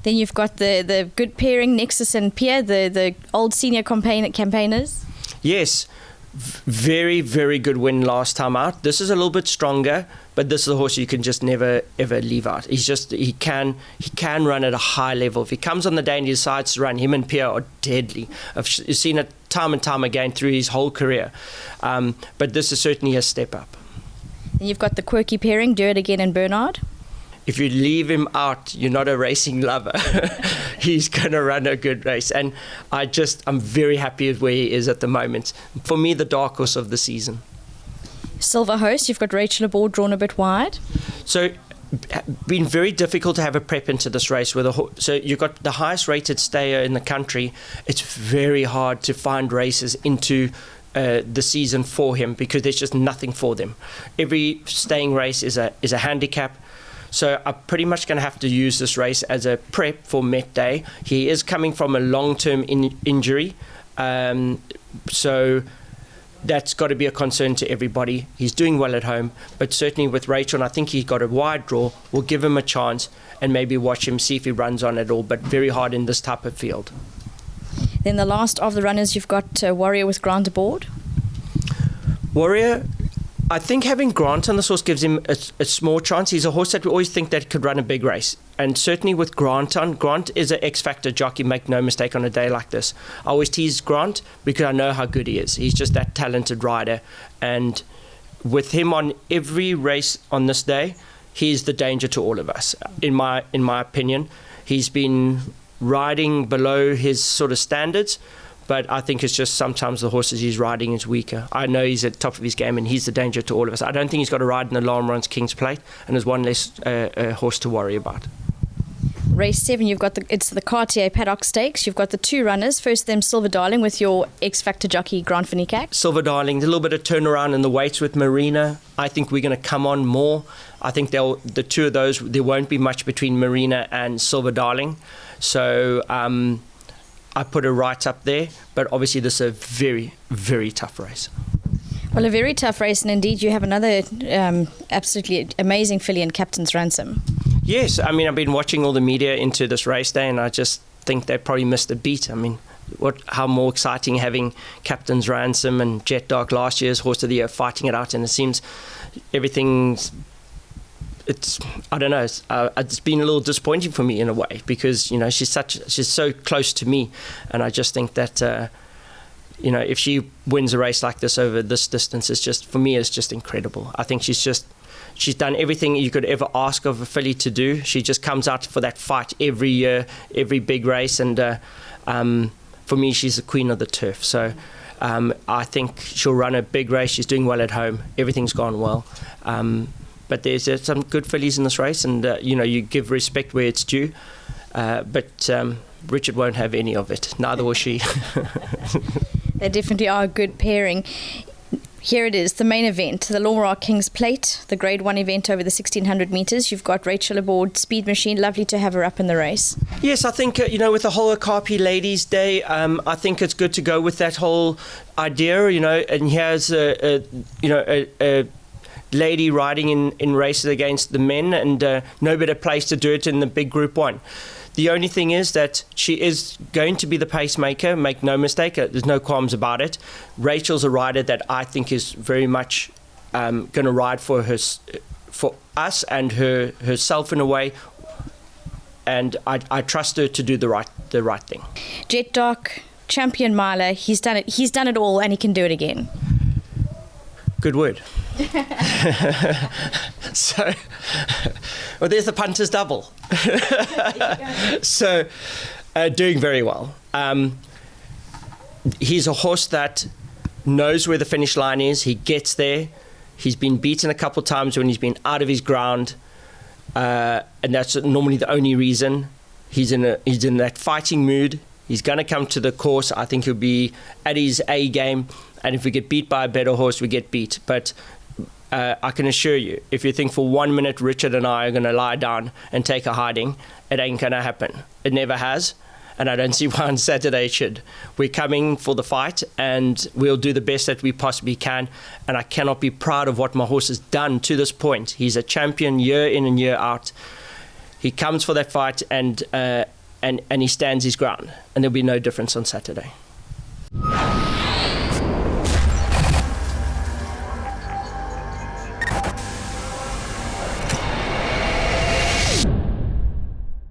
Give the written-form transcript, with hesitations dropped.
Then you've got the good pairing, Nexus and Pierre, the old senior campaigners. Yes, very, very good win last time out. This is a little bit stronger, but this is a horse you can just never ever leave out. He can run at a high level. If he comes on the day and he decides to run, him and Pierre are deadly. I've seen it time and time again through his whole career. But this is certainly a step up. And you've got the quirky pairing, Do It Again and Bernard. If you leave him out, you're not a racing lover. He's going to run a good race. And I'm very happy with where he is at the moment. For me, the dark horse of the season. Silver Host, you've got Rachel aboard, drawn a bit wide. So, been very difficult to have a prep into this race. So you've got the highest rated stayer in the country. It's very hard to find races into the season for him because there's just nothing for them. Every staying race is a handicap. So I'm pretty much going to have to use this race as a prep for Met Day. He is coming from a long-term injury, so that's got to be a concern to everybody. He's doing well at home, but certainly with Rachel, and I think he's got a wide draw, we'll give him a chance and maybe watch him, see if he runs on at all, but very hard in this type of field. Then the last of the runners, you've got Warrior with Grant aboard. Warrior, I think having Grant on this horse gives him a small chance. He's a horse that we always think that could run a big race. And certainly with Grant on, Grant is an X-factor jockey, make no mistake, on a day like this. I always tease Grant because I know how good he is. He's just that talented rider. And with him on every race on this day, he's the danger to all of us, in my opinion. He's been riding below his sort of standards, but I think it's just sometimes the horses he's riding is weaker. I know he's at the top of his game and he's the danger to all of us. I don't think he's got to ride in the Laurence King's Plate, and there's one less horse to worry about. Race 7, you've got the Cartier Paddock Stakes. You've got the two runners. First them Silver Darling with your X-Factor jockey Grant Vinicak. Silver Darling, a little bit of turnaround in the weights with Marina. I think we're going to come on more. I think the two of those, there won't be much between Marina and Silver Darling. So I put her right up there, but obviously this is a very, very tough race. Well, a very tough race, and indeed you have another absolutely amazing filly in Captain's Ransom. Yes, I mean, I've been watching all the media into this race day, and I just think they probably missed a beat. I mean, how more exciting having Captain's Ransom and Jet Dark last year's Horse of the Year fighting it out, and it seems I don't know, it's been a little disappointing for me in a way because, you know, she's so close to me, and I just think that, you know, if she wins a race like this over this distance, for me, it's just incredible. I think she's done everything you could ever ask of a filly to do. She just comes out for that fight every year, every big race, and for me, she's the queen of the turf. So I think she'll run a big race. She's doing well at home. Everything's gone well. But there's some good fillies in this race, and you know, you give respect where it's due. But Richard won't have any of it. Neither will she. They definitely are a good pairing. Here it is, the main event, the Laurence King's Plate, the Grade 1 event over the 1,600 metres. You've got Rachel aboard, Speed Machine. Lovely to have her up in the race. Yes, I think, you know, with the whole Okapi Ladies' Day, I think it's good to go with that whole idea, you know, and here's a lady riding in races against the men, and no better place to do it in the big Group 1. The only thing is that she is going to be the pacemaker, make no mistake, there's no qualms about it. Rachel's a rider that I think is very much going to ride for us and herself in a way, and I trust her to do the right thing. Jet Dark, champion miler, he's done it all, and he can do it again. Good word. So, well, there's the punter's double. So, doing very well. He's a horse that knows where the finish line is. He gets there. He's been beaten a couple of times when he's been out of his ground, and that's normally the only reason. He's in that fighting mood. He's going to come to the course. I think he'll be at his A game. And if we get beat by a better horse, we get beat. But I can assure you, if you think for 1 minute Richard and I are going to lie down and take a hiding, it ain't going to happen. It never has. And I don't see why on Saturday it should. We're coming for the fight, and we'll do the best that we possibly can. And I cannot be proud of what my horse has done to this point. He's a champion year in and year out. comes for that fight and he stands his ground, and there'll be no difference on Saturday.